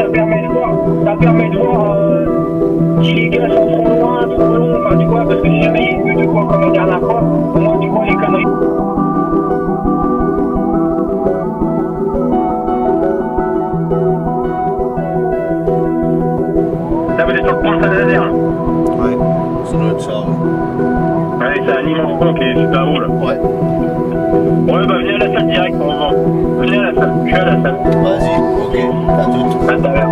ça permet de voir si les gars sont trop loin, trop longs, enfin tu vois, parce que si jamais il y a une vue de quoi comme la dernière fois, au moins tu vois les conneries. Là vous êtes sur le pont Saint-Nazaire. Ouais, ça doit être ça. Ouais, ouais, c'est un immense pont qui est super haut là. Ouais. Ouais, bah venez à la salle direct pour le moment. Venez à la salle, je suis à la salle. Vas-y, ok, à toutes. À tout à l'heure.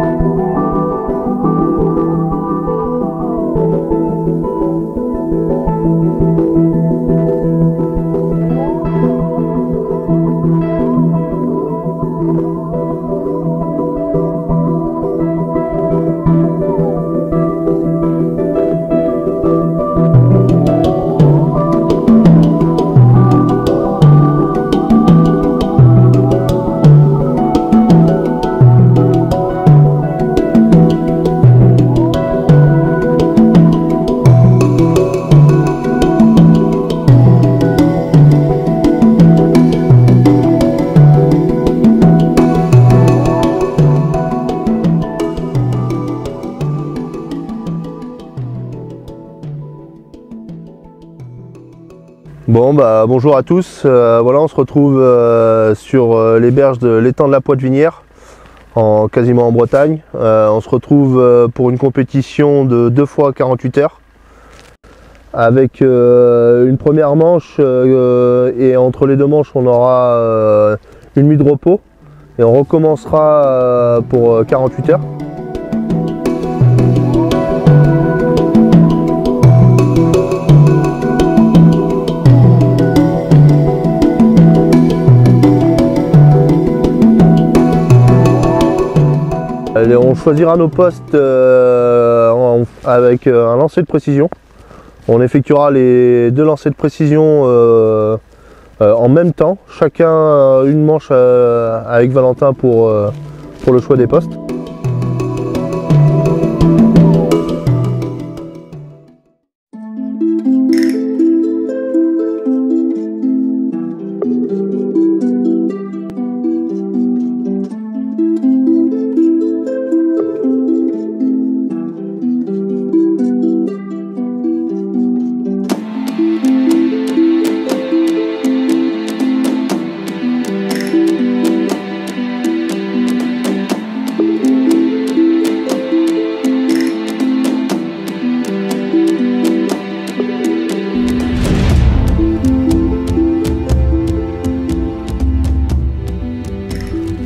Bon bah bonjour à tous, voilà on se retrouve sur les berges de l'étang de la Poitevinière, quasiment en Bretagne. On se retrouve pour une compétition de 2 fois 48 heures avec une première manche et entre les deux manches on aura une nuit de repos et on recommencera pour 48 heures. On choisira nos postes avec un lancer de précision. On effectuera les 2 lancers de précision en même temps, chacun une manche avec Valentin pour le choix des postes.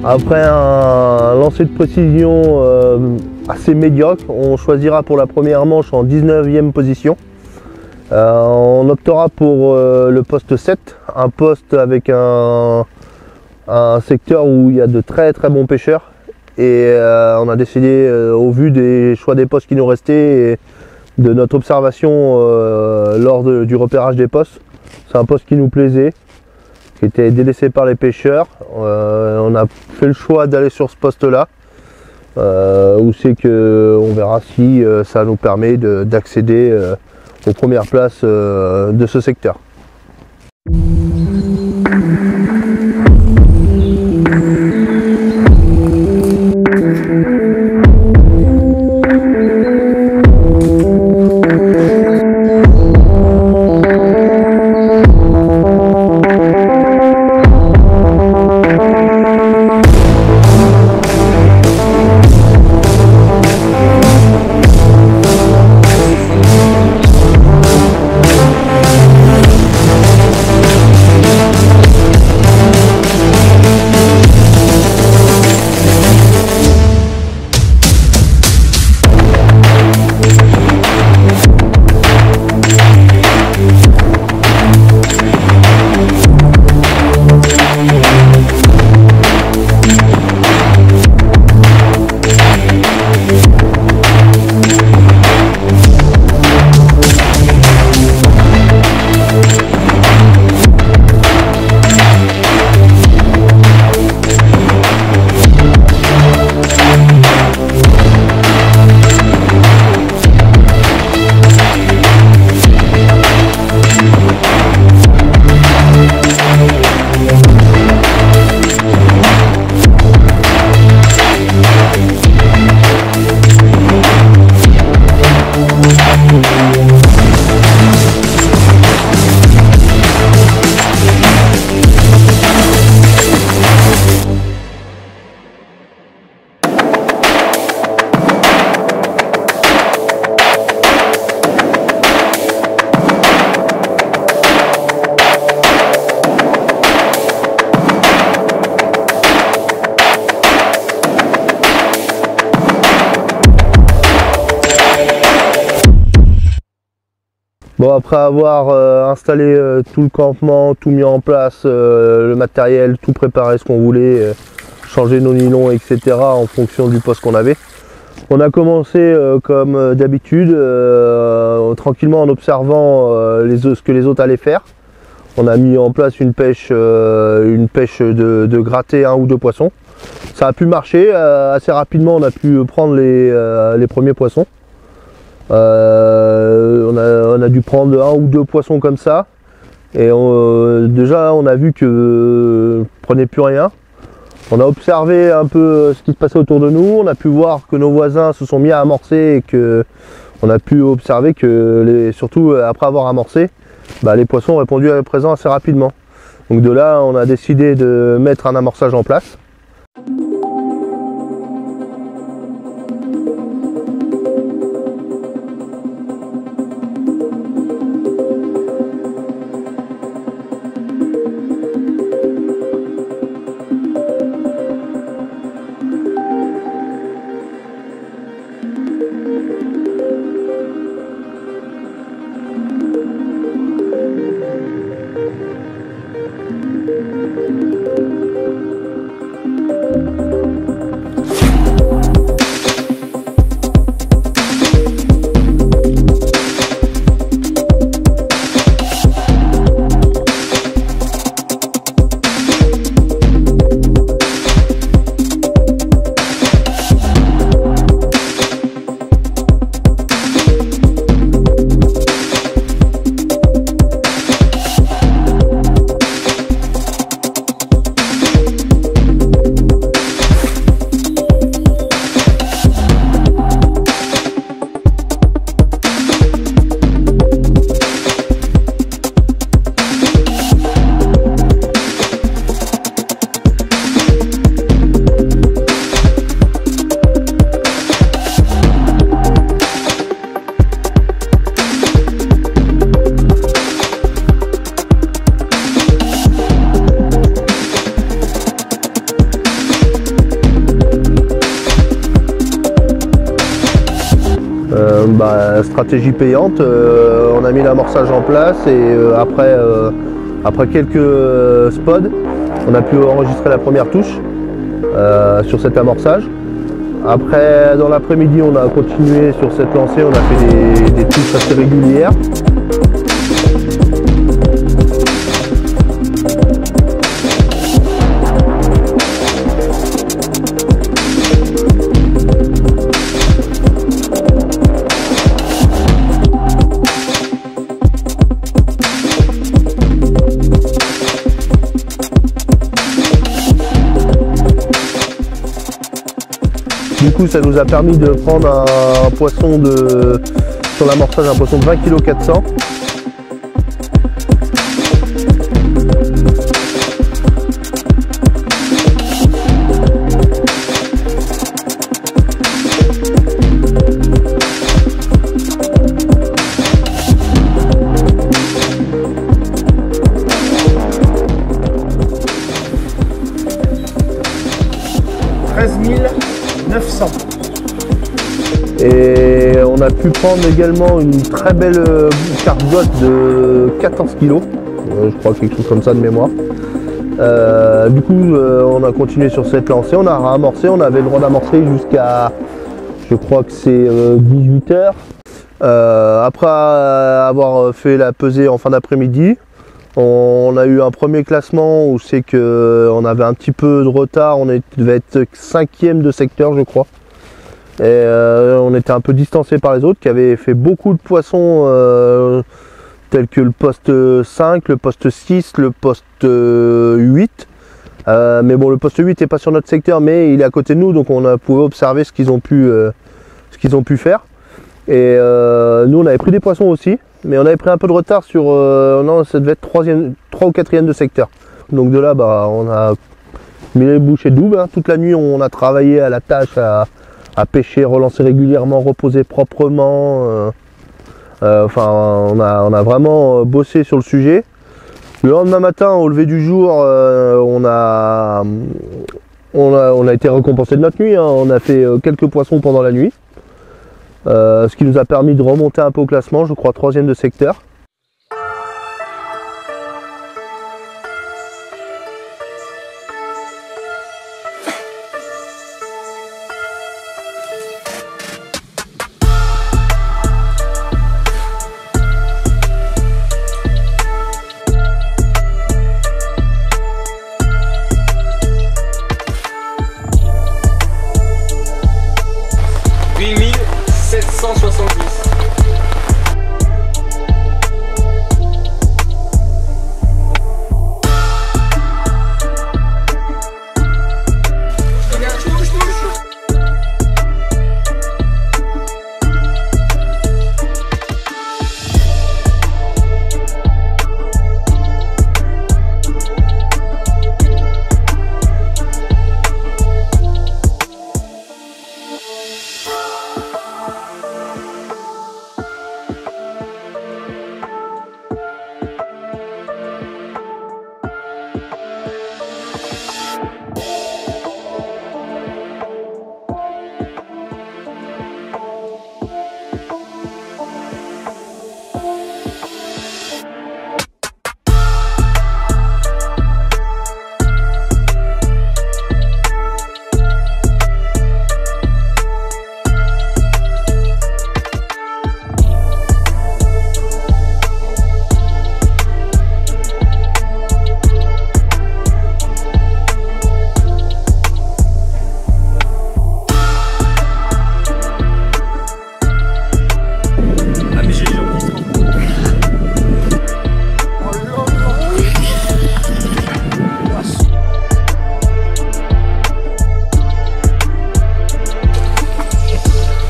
Après un lancer de précision assez médiocre, on choisira pour la première manche en 19e position. On optera pour le poste 7, un poste avec un secteur où il y a de très bons pêcheurs. Et on a décidé, au vu des choix des postes qui nous restaient et de notre observation lors du repérage des postes, c'est un poste qui nous plaisait, qui était délaissé par les pêcheurs. On a fait le choix d'aller sur ce poste là où c'est que on verra si ça nous permet d'accéder aux premières places de ce secteur. Bon, après avoir installé tout le campement, tout mis en place, le matériel, tout préparé ce qu'on voulait, changer nos nylons, etc. en fonction du poste qu'on avait. On a commencé comme d'habitude, tranquillement en observant ce que les autres allaient faire. On a mis en place une pêche de gratter 1 ou 2 poissons. Ça a pu marcher, assez rapidement on a pu prendre les premiers poissons. On a dû prendre 1 ou 2 poissons comme ça. Et déjà on a vu que ne prenait plus rien. On a observé un peu ce qui se passait autour de nous, on a pu voir que nos voisins se sont mis à amorcer et que on a pu observer que, surtout après avoir amorcé, les poissons ont répondu à présent assez rapidement. Donc de là, on a décidé de mettre un amorçage en place. Stratégie payante, on a mis l'amorçage en place et après quelques spots, on a pu enregistrer la première touche sur cet amorçage. Après, dans l'après-midi, on a continué sur cette lancée, on a fait des touches assez régulières. Du coup, ça nous a permis de prendre un poisson sur l'amorçage, un poisson de 20 kg 400. Et on a pu prendre également une très belle cargotte de 14 kg, je crois quelque chose comme ça de mémoire. Du coup, on a continué sur cette lancée, on a amorcé, on avait le droit d'amorcer jusqu'à, je crois que c'est 18 h. Après avoir fait la pesée en fin d'après-midi, on a eu un premier classement où c'est qu'on avait un petit peu de retard, on devait être 5e de secteur, je crois. Et on était un peu distancé par les autres qui avaient fait beaucoup de poissons tels que le poste 5, le poste 6, le poste 8. Mais bon, le poste 8 n'est pas sur notre secteur, mais il est à côté de nous, donc on a pu observer ce qu'ils ont pu faire. Et nous, on avait pris des poissons aussi, mais on avait pris un peu de retard sur... non, ça devait être 3 ou 4e de secteur. Donc de là, on a mis les bouchées doubles. Hein. Toute la nuit, on a travaillé à la tâche, à pêcher, relancer régulièrement, reposer proprement. Enfin, on a vraiment bossé sur le sujet. Le lendemain matin, au lever du jour, on a été récompensé de notre nuit. Hein. On a fait quelques poissons pendant la nuit. Ce qui nous a permis de remonter un peu au classement, je crois 3e de secteur. 770.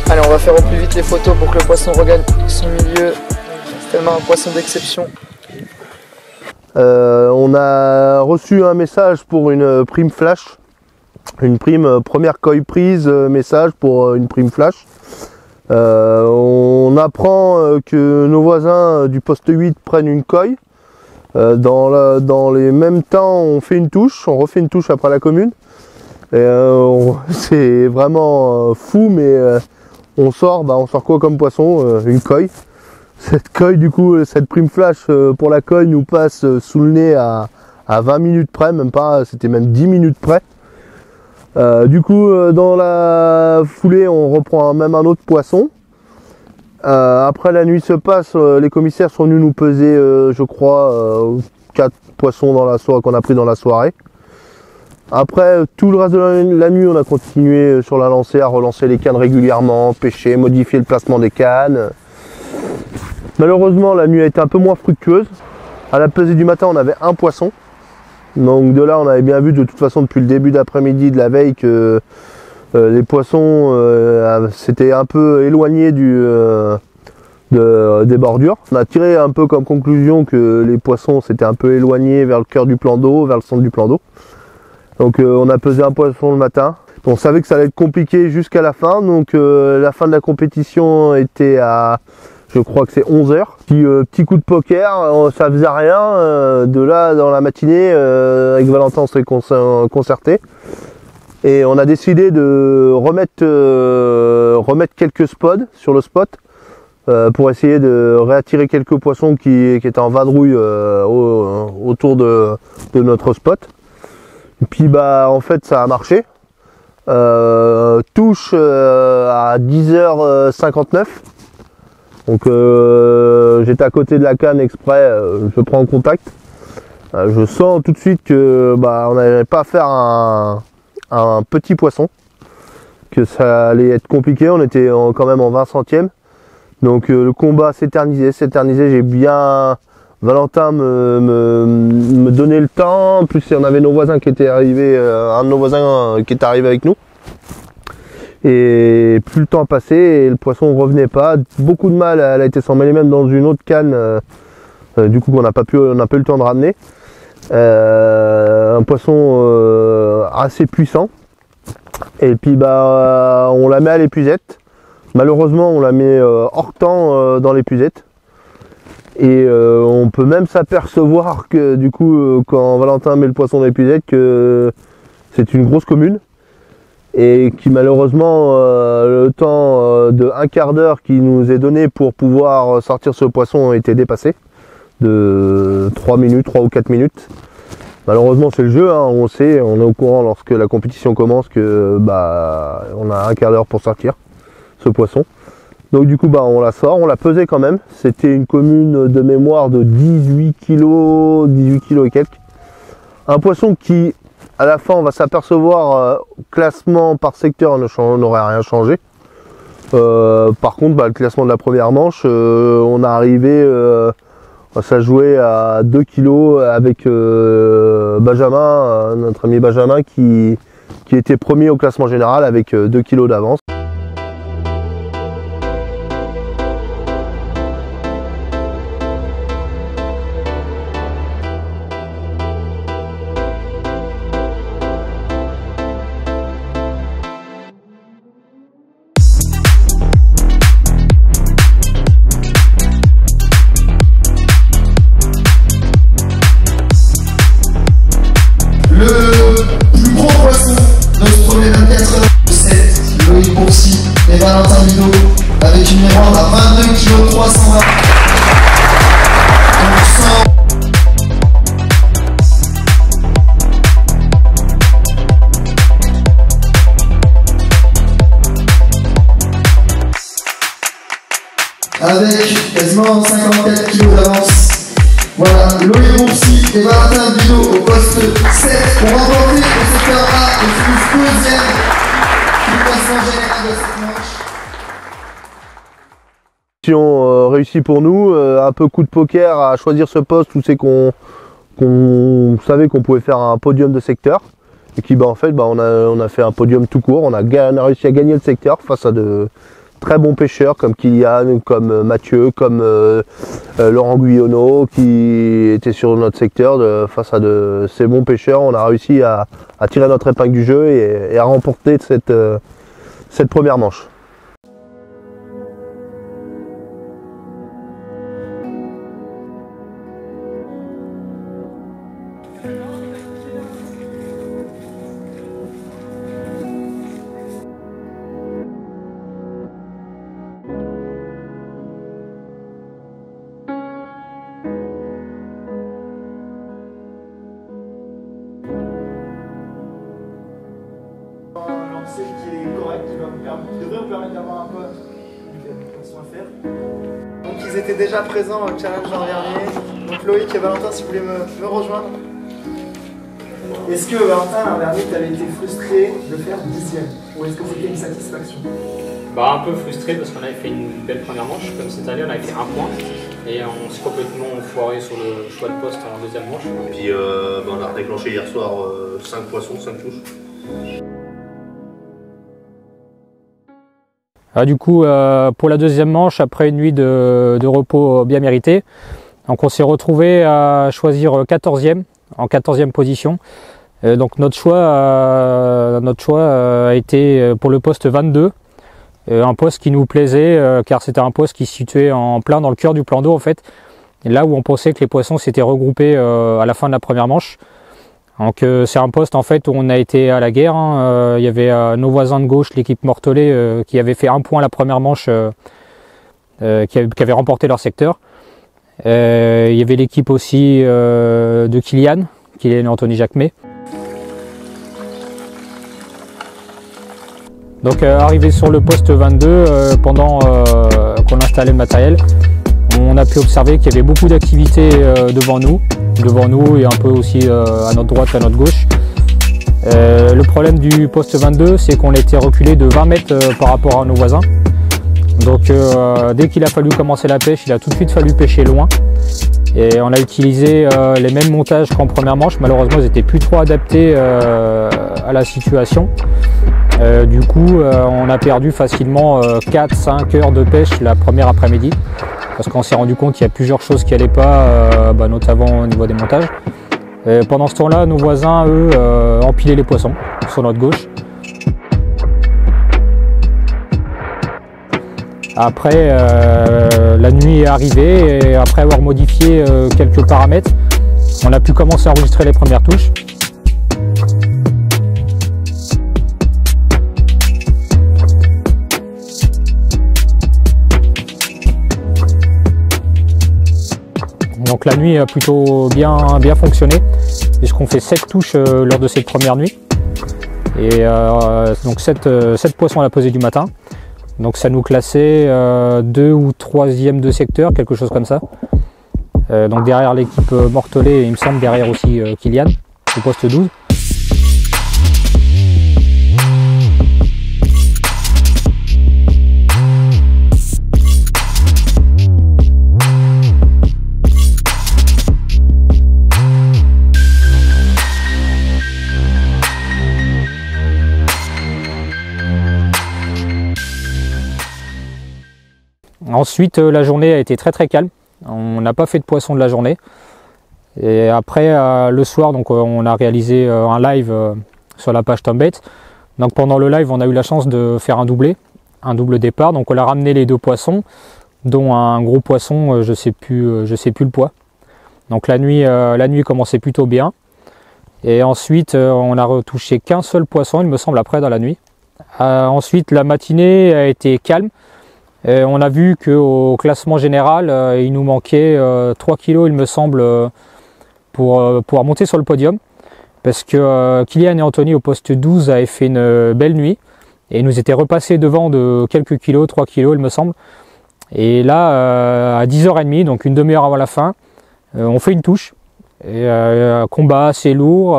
Allez, on va faire au plus vite les photos pour que le poisson regagne son milieu. C'est tellement un poisson d'exception. On a reçu un message pour une prime flash. Une prime première koi prise, message pour une prime flash. On apprend que nos voisins du poste 8 prennent une koi. Dans les mêmes temps, on fait une touche, on refait une touche après la commune. C'est vraiment fou, mais on sort quoi comme poisson? Une koi. Cette koi, du coup, cette prime flash pour la koi nous passe sous le nez à 20 minutes près, même pas, c'était même 10 minutes près. Du coup, dans la foulée, on reprend même un autre poisson. Après la nuit se passe, les commissaires sont venus nous peser, je crois, 4 poissons dans la soirée qu'on a pris dans la soirée. Après, tout le reste de la nuit, on a continué sur la lancée à relancer les cannes régulièrement, pêcher, modifier le placement des cannes. Malheureusement, la nuit a été un peu moins fructueuse. À la pesée du matin, on avait un poisson. Donc de là, on avait bien vu de toute façon depuis le début d'après-midi de la veille que les poissons s'étaient un peu éloignés des bordures. On a tiré un peu comme conclusion que les poissons s'étaient un peu éloignés vers le cœur du plan d'eau, vers le centre du plan d'eau. Donc on a pesé un poisson le matin. On savait que ça allait être compliqué jusqu'à la fin. Donc la fin de la compétition était à, je crois que c'est 11 h. Petit coup de poker, ça faisait rien. De là, dans la matinée, avec Valentin, on s'est concerté. Et on a décidé de remettre quelques spots sur le spot pour essayer de réattirer quelques poissons qui étaient en vadrouille autour de notre spot. Et puis en fait ça a marché. Touche à 10h59. Donc j'étais à côté de la canne exprès, je prends contact. Je sens tout de suite que on n'allait pas faire un petit poisson, que ça allait être compliqué. On était quand même en 20 centièmes. Donc le combat s'éternisait, j'ai bien... Valentin me donnait le temps. En plus on avait nos voisins qui étaient arrivés, un de nos voisins qui était arrivé avec nous. Et plus le temps passait et le poisson revenait pas. Beaucoup de mal, elle a été s'emmêler même dans une autre canne, du coup on n'a pas eu le temps de ramener. Un poisson assez puissant. Et puis on la met à l'épuisette. Malheureusement on la met hors temps dans l'épuisette. Et on peut même s'apercevoir que du coup quand Valentin met le poisson dans l'épuisette que c'est une grosse commune. Et qui malheureusement le temps de un quart d'heure qui nous est donné pour pouvoir sortir ce poisson a été dépassé de 3 ou 4 minutes. Malheureusement c'est le jeu, hein, on sait, on est au courant lorsque la compétition commence que on a un quart d'heure pour sortir ce poisson. Donc du coup on la sort, on l'a pesé quand même. C'était une commune de mémoire de 18 kg et quelques. Un poisson qui à la fin on va s'apercevoir classement par secteur n'aurait rien changé. Par contre, le classement de la première manche, on est arrivé, ça jouait à 2 kg avec Benjamin, notre ami Benjamin, qui était premier au classement général avec 2 kg d'avance. Le plus gros poisson de ce premier 24 heures, c'est Loïc Bourcy et Valentin Bidot avec une mémoire à 22 kg 320. Avec quasiment 54 kg d'avance. Voilà, Loïc Bourcy et Valentin Bidot au poste 7 pour remporter le secteur A et finissent deuxième du classement général de cette manche. Réussi pour nous, un peu coup de poker à choisir ce poste où c'est qu'on savait qu'on pouvait faire un podium de secteur et qui en fait on a fait un podium tout court, on a réussi à gagner le secteur face à de très bons pêcheurs comme Kylian, comme Mathieu, comme Laurent Guyonneau qui étaient sur notre secteur. Face à ces bons pêcheurs, on a réussi à tirer notre épingle du jeu et à remporter cette première manche. Qui est correct, qui devrait nous permettre d'avoir un peu de poisson à faire. Donc ils étaient déjà présents au challenge l'an dernier. Donc Loïc et Valentin, si vous voulez me rejoindre. Est-ce que Valentin l'an dernier tu avais été frustré de faire 10e ou est-ce que c'était une satisfaction? Un peu frustré parce qu'on avait fait une belle première manche, comme cette année on avait fait 1 point et on s'est complètement foiré sur le choix de poste en deuxième manche. Et puis on a redéclenché hier soir 5 poissons, 5 touches. Du coup, pour la deuxième manche, après une nuit de repos bien mérité, donc on s'est retrouvé à choisir 14e, en 14e position. Donc notre choix a été pour le poste 22, un poste qui nous plaisait car c'était un poste qui se situait en plein dans le cœur du plan d'eau en fait, et là où on pensait que les poissons s'étaient regroupés à la fin de la première manche. Donc c'est un poste en fait où on a été à la guerre, hein. Il y avait nos voisins de gauche, l'équipe Mortelet, qui avait fait 1 point la première manche, qui avait remporté leur secteur. Il y avait l'équipe aussi de Kylian Anthony Jacquemet. Donc arrivé sur le poste 22, pendant qu'on installait le matériel, on a pu observer qu'il y avait beaucoup d'activités devant nous et un peu aussi à notre droite et à notre gauche. Le problème du poste 22, c'est qu'on a été reculé de 20 mètres par rapport à nos voisins. Donc dès qu'il a fallu commencer la pêche, il a tout de suite fallu pêcher loin. Et on a utilisé les mêmes montages qu'en première manche. Malheureusement, ils n'étaient plus trop adaptés à la situation. Du coup, on a perdu facilement 4-5 heures de pêche la première après-midi. Parce qu'on s'est rendu compte qu'il y a plusieurs choses qui n'allaient pas, notamment au niveau des montages. Et pendant ce temps-là, nos voisins, eux, empilaient les poissons sur notre gauche. Après, la nuit est arrivée et après avoir modifié quelques paramètres, on a pu commencer à enregistrer les premières touches. Donc la nuit a plutôt bien fonctionné, puisqu'on fait 7 touches lors de cette première nuit. Et donc 7 poissons à la pesée du matin. Donc ça nous classait 2 ou 3e de secteur, quelque chose comme ça. Donc derrière l'équipe Mortelet, il me semble derrière aussi Kylian, au poste 12. Ensuite, la journée a été très calme. On n'a pas fait de poisson de la journée. Et après, le soir, donc, on a réalisé un live sur la page Tombait. Donc pendant le live, on a eu la chance de faire un double départ. Donc on a ramené les 2 poissons, dont un gros poisson, je sais plus le poids. Donc la nuit commençait plutôt bien. Et ensuite, on a retouché qu'un seul poisson, il me semble, après dans la nuit. Ensuite, la matinée a été calme. On a vu qu'au classement général, il nous manquait 3 kg, il me semble, pour pouvoir monter sur le podium. Parce que Kylian et Anthony au poste 12 avaient fait une belle nuit. Et ils nous étaient repassés devant de quelques kilos, 3 kg, il me semble. Et là, à 10h30, donc une demi-heure avant la fin, on fait une touche. Et, combat assez lourd.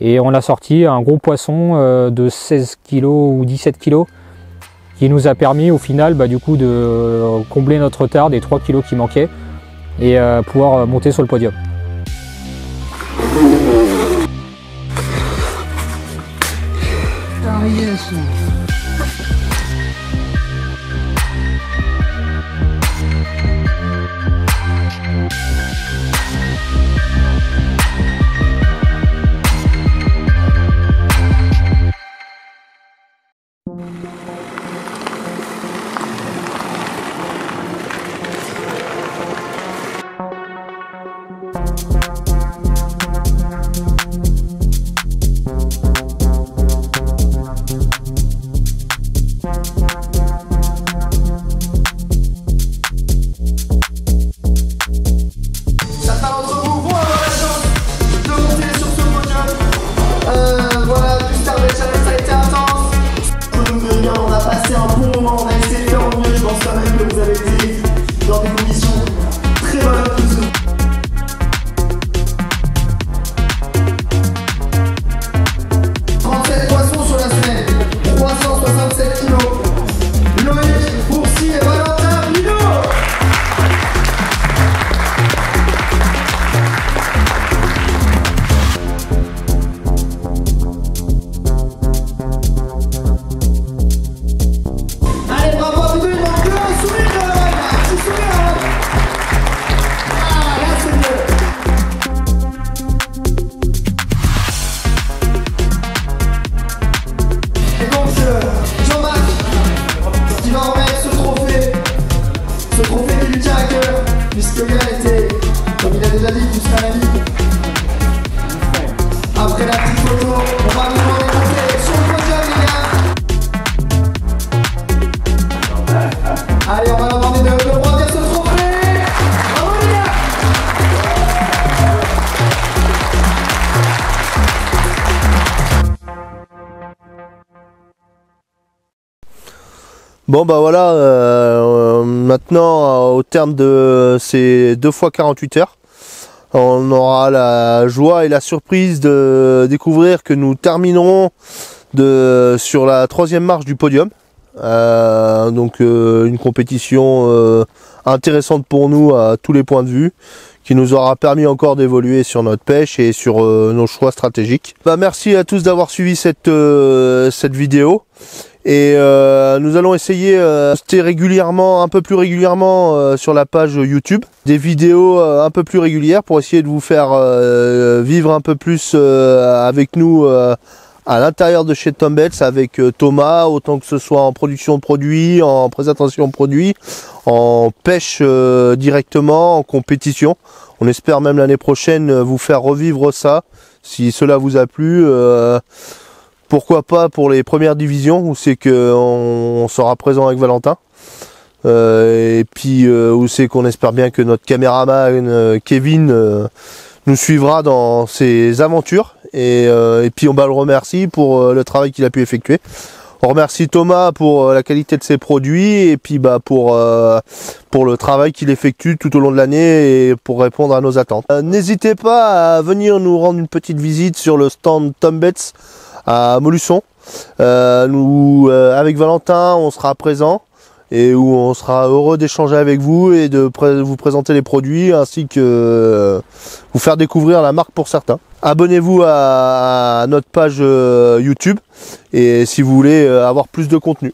Et on a sorti un gros poisson de 16 kg ou 17 kg. Qui nous a permis au final du coup de combler notre retard des 3 kg qui manquaient et pouvoir monter sur le podium. Ah yes. Après la petite photo, on va vous demander de monter sur le podium, les gars. Allez, on va leur demander de brandir ce trophée. Bravo, les gars. Bon bah voilà, maintenant au terme de ces 2 fois 48 heures, on aura la joie et la surprise de découvrir que nous terminerons sur la 3e marche du podium. Donc une compétition intéressante pour nous à tous les points de vue, qui nous aura permis encore d'évoluer sur notre pêche et sur nos choix stratégiques. Bah, merci à tous d'avoir suivi cette vidéo. Et nous allons essayer de poster régulièrement, un peu plus régulièrement sur la page YouTube, des vidéos un peu plus régulières pour essayer de vous faire vivre un peu plus avec nous à l'intérieur de chez Tombait avec Thomas, autant que ce soit en production de produits, en présentation de produits, en pêche directement, en compétition. On espère même l'année prochaine vous faire revivre ça, si cela vous a plu. Pourquoi pas pour les premières divisions où c'est qu'on sera présent avec Valentin, et puis où c'est qu'on espère bien que notre caméraman Kevin nous suivra dans ses aventures, et puis on le remercie pour le travail qu'il a pu effectuer. On remercie Thomas pour la qualité de ses produits et puis pour le travail qu'il effectue tout au long de l'année et pour répondre à nos attentes. N'hésitez pas à venir nous rendre une petite visite sur le stand Tombait à Molusson. Avec Valentin, on sera présent et où on sera heureux d'échanger avec vous et de vous présenter les produits ainsi que vous faire découvrir la marque pour certains. Abonnez-vous à notre page YouTube et si vous voulez avoir plus de contenu.